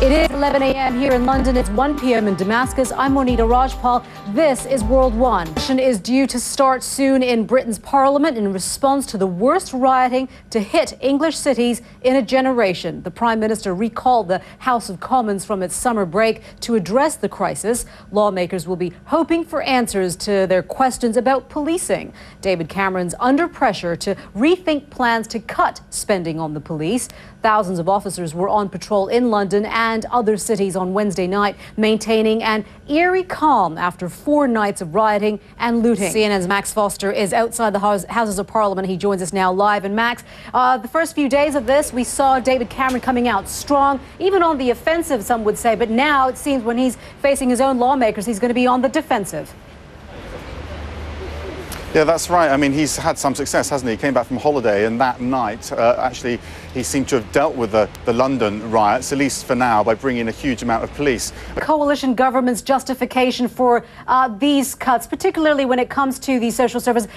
It is 11 a.m. here in London. It's 1 p.m. in Damascus. I'm Monita Rajpal. This is World One. The session is due to start soon in Britain's Parliament in response to the worst rioting to hit English cities in a generation. The Prime Minister recalled the House of Commons from its summer break to address the crisis. Lawmakers will be hoping for answers to their questions about policing. David Cameron's under pressure to rethink plans to cut spending on the police. Thousands of officers were on patrol in London and other cities on Wednesday night, maintaining an eerie calm after 4 nights of rioting and looting. CNN's Max Foster is outside the Houses of Parliament. He joins us now live. And Max, the first few days of this, we saw David Cameron coming out strong, even on the offensive, some would say. But now it seems when he's facing his own lawmakers, he's going to be on the defensive. Yeah, that's right. I mean, he's had some success, hasn't he? He came back from holiday, and that night, actually, he seemed to have dealt with the London riots, at least for now, by bringing in a huge amount of police. The coalition government's justification for these cuts, particularly when it comes to the social service,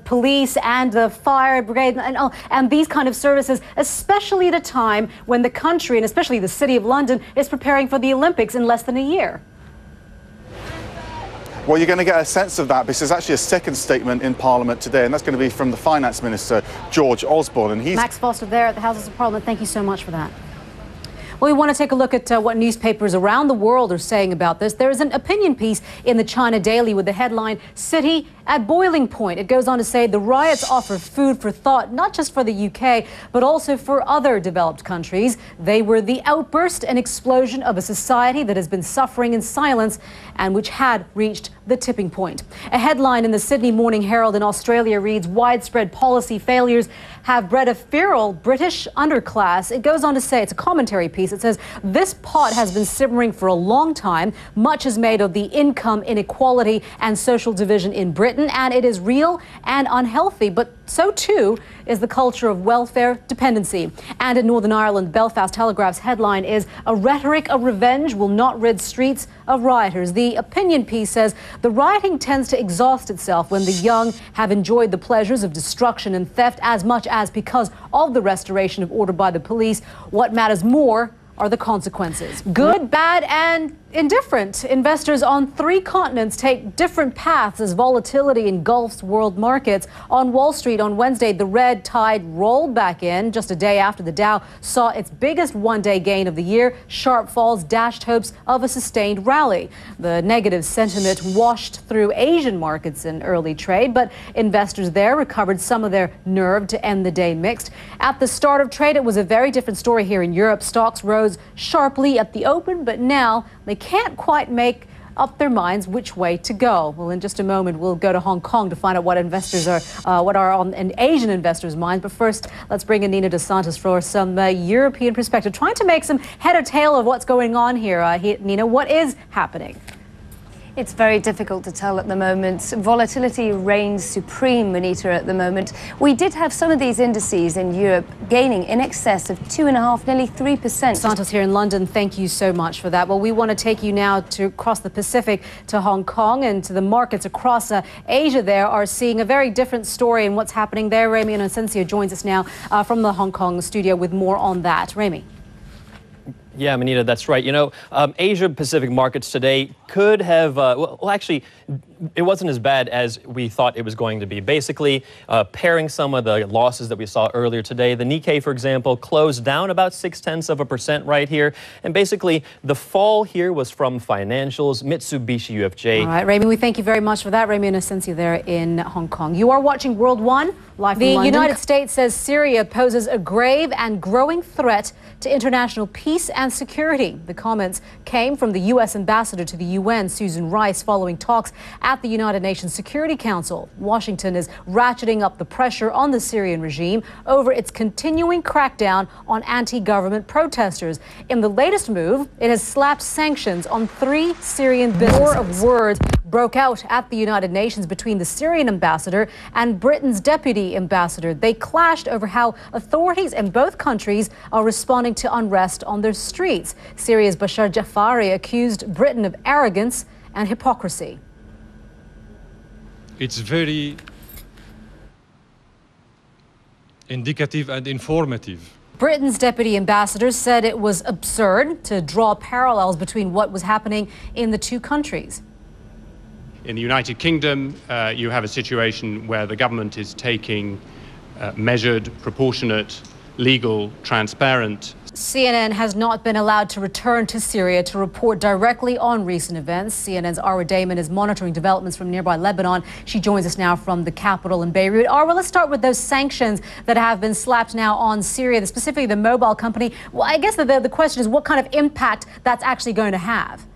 police and the fire brigade and these kind of services, especially at a time when the country, and especially the City of London, is preparing for the Olympics in less than a year. Well, you're going to get a sense of that because there's actually a second statement in Parliament today, and that's going to be from the Finance Minister, Aug11. And he's... Max Foster there at the Houses of Parliament. Thank you so much for that. Well, we want to take a look at what newspapers around the world are saying about this. There is an opinion piece in the China Daily with the headline, "City at Boiling Point." It goes on to say the riots offer food for thought, not just for the UK, but also for other developed countries. They were the outburst and explosion of a society that has been suffering in silence and which had reached the tipping point. A headline in the Sydney Morning Herald in Australia reads, "Widespread policy failures have bred a feral British underclass." It goes on to say, it's a commentary piece. It says, "This pot has been simmering for a long time. Much is made of the income inequality and social division in Britain, and it is real and unhealthy, but so too is the culture of welfare dependency." And in Northern Ireland, Belfast Telegraph's headline is, "A rhetoric of revenge will not rid streets of rioters." The opinion piece says the rioting tends to exhaust itself when the young have enjoyed the pleasures of destruction and theft as much as because of the restoration of order by the police. What matters more are the consequences. Good, bad, and indifferent. Investors on 3 continents take different paths as volatility engulfs world markets. On Wall Street on Wednesday, the red tide rolled back in just a day after the Dow saw its biggest one-day gain of the year. Sharp falls dashed hopes of a sustained rally. The negative sentiment washed through Asian markets in early trade, but investors there recovered some of their nerve to end the day mixed. At the start of trade, it was a very different story here in Europe. Stocks rose sharply at the open, but now they can't quite make up their minds which way to go. Well, in just a moment, we'll go to Hong Kong to find out what investors what are on an Asian investors' minds. But first, let's bring in Nina Dos Santos for some European perspective, trying to make some head or tail of what's going on here. Nina, what is happening? It's very difficult to tell at the moment. Volatility reigns supreme, Monita, at the moment. We did have some of these indices in Europe gaining in excess of 2.5%, nearly 3%. Santos here in London, thank you so much for that. Well, we want to take you now to across the Pacific to Hong Kong and to the markets across Asia. There are seeing a very different story in what's happening there. Remy Inocencio joins us now from the Hong Kong studio with more on that. Remy. Yeah, Monita, that's right. You know, Asia-Pacific markets today could have, well, actually, it wasn't as bad as we thought it was going to be. Basically, pairing some of the losses that we saw earlier today, the Nikkei, for example, closed down about 0.6% right here. And basically, the fall here was from financials, Mitsubishi UFJ. All right, Remy, we thank you very much for that. Remy Inocencio there in Hong Kong. You are watching World One, live from London. The United States says Syria poses a grave and growing threat to international peace and security. The comments came from the U.S. ambassador to the UN, Susan Rice, following talks at the United Nations Security Council. Washington is ratcheting up the pressure on the Syrian regime over its continuing crackdown on anti-government protesters. In the latest move, it has slapped sanctions on 3 Syrian businesses. War of words broke out at the United Nations between the Syrian ambassador and Britain's deputy ambassador. They clashed over how authorities in both countries are responding to unrest on their streets. Syria's Bashar Jafari accused Britain of arrogance and hypocrisy. It's very indicative and informative Britain's deputy ambassador said it was absurd to draw parallels between what was happening in the two countries. In the United Kingdom, you have a situation where the government is taking measured, proportionate, legal, transparent. CNN has not been allowed to return to Syria to report directly on recent events. CNN's Arwa Damon is monitoring developments from nearby Lebanon. She joins us now from the capital in Beirut. Arwa, let's start with those sanctions that have been slapped now on Syria, specifically the mobile company. Well, I guess the question is what kind of impact that's actually going to have.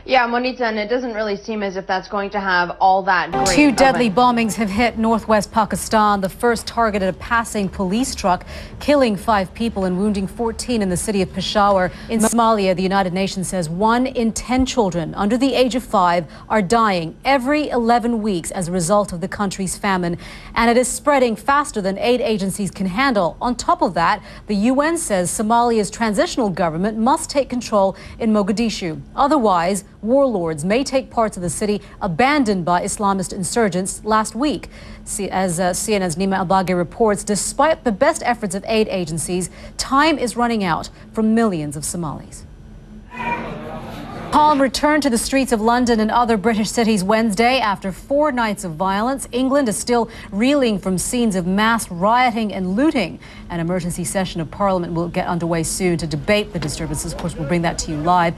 Yeah, Monita, and it doesn't really seem as if that's going to have all that great. Two deadly bombings have hit northwest Pakistan. The first targeted a passing police truck, killing 5 people and wounding 14 in the city of Peshawar. In Somalia, the United Nations says 1 in 10 children under the age of 5 are dying every 11 weeks as a result of the country's famine. And it is spreading faster than aid agencies can handle. On top of that, the UN says Somalia's transitional government must take control in Mogadishu. Otherwise, warlords may take parts of the city abandoned by Islamist insurgents last week. As CNN's Nima Albaghi reports, despite the best efforts of aid agencies, time is running out for millions of Somalis. Calm returned to the streets of London and other British cities Wednesday after 4 nights of violence. England is still reeling from scenes of mass rioting and looting. An emergency session of Parliament will get underway soon to debate the disturbances. Of course, we'll bring that to you live.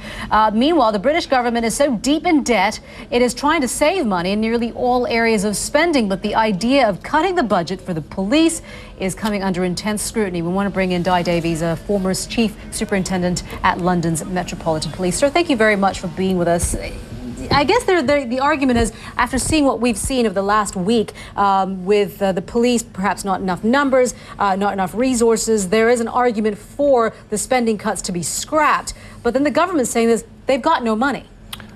Meanwhile, the British government is so deep in debt, it is trying to save money in nearly all areas of spending. But the idea of cutting the budget for the police is coming under intense scrutiny. We want to bring in Di Davies, a former chief superintendent at London's Metropolitan Police. Sir, thank you very much for being with us. I guess the argument is, after seeing what we've seen of the last week with the police, perhaps not enough numbers, not enough resources, there is an argument for the spending cuts to be scrapped. But then the government's saying this, they've got no money.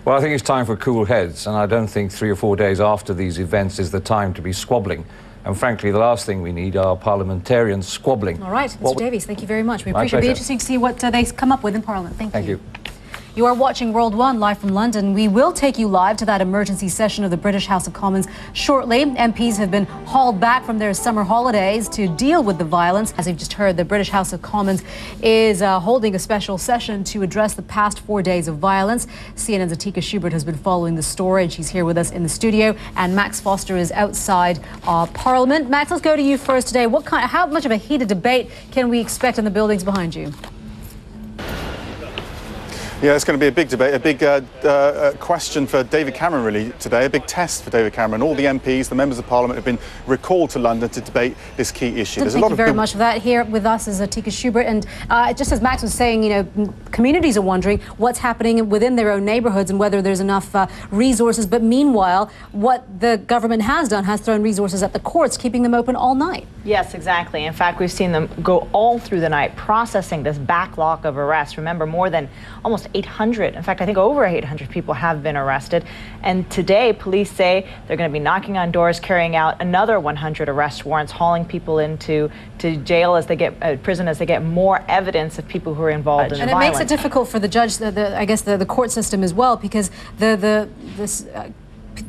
Well, I think it's time for cool heads, and I don't think 3 or 4 days after these events is the time to be squabbling. And frankly, the last thing we need are parliamentarians squabbling. All right, Mr. Davies, thank you very much. We appreciate it. It'll be interesting to see what they come up with in Parliament. Thank you. You are watching World One live from London. We will take you live to that emergency session of the British House of Commons shortly. MPs have been hauled back from their summer holidays to deal with the violence. As you've just heard, the British House of Commons is holding a special session to address the past 4 days of violence. CNN's Atika Schubert has been following the story, and she's here with us in the studio. And Max Foster is outside Parliament. Max, let's go to you first today. How much of a heated debate can we expect in the buildings behind you? Yeah, it's going to be a big debate, a big question for David Cameron really today, a big test for David Cameron. All the MPs, the members of Parliament, have been recalled to London to debate this key issue. Thank you very much for that. Here with us is Atika Schubert, and just as Max was saying, you know, communities are wondering what's happening within their own neighbourhoods and whether there's enough resources. But meanwhile, what the government has done has thrown resources at the courts, keeping them open all night. Yes, exactly. In fact, we've seen them go all through the night processing this backlog of arrests. Remember, more than almost 800, in fact, I think over 800 people have been arrested. And today, police say they're going to be knocking on doors, carrying out another 100 arrest warrants, hauling people into jail as they get prison as they get more evidence of people who are involved in the violence. And it makes it difficult for the judge, I guess, the court system as well, because the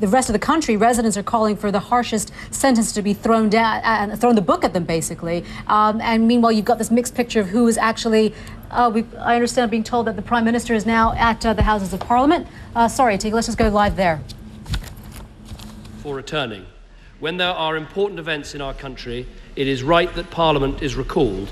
rest of the country, residents are calling for the harshest sentence to be thrown down and thrown the book at them, basically. And meanwhile, you've got this mixed picture of who is actually. I understand being told that the Prime Minister is now at the Houses of Parliament. Sorry, Tika, let's just go live there. For returning. When there are important events in our country, it is right that Parliament is recalled.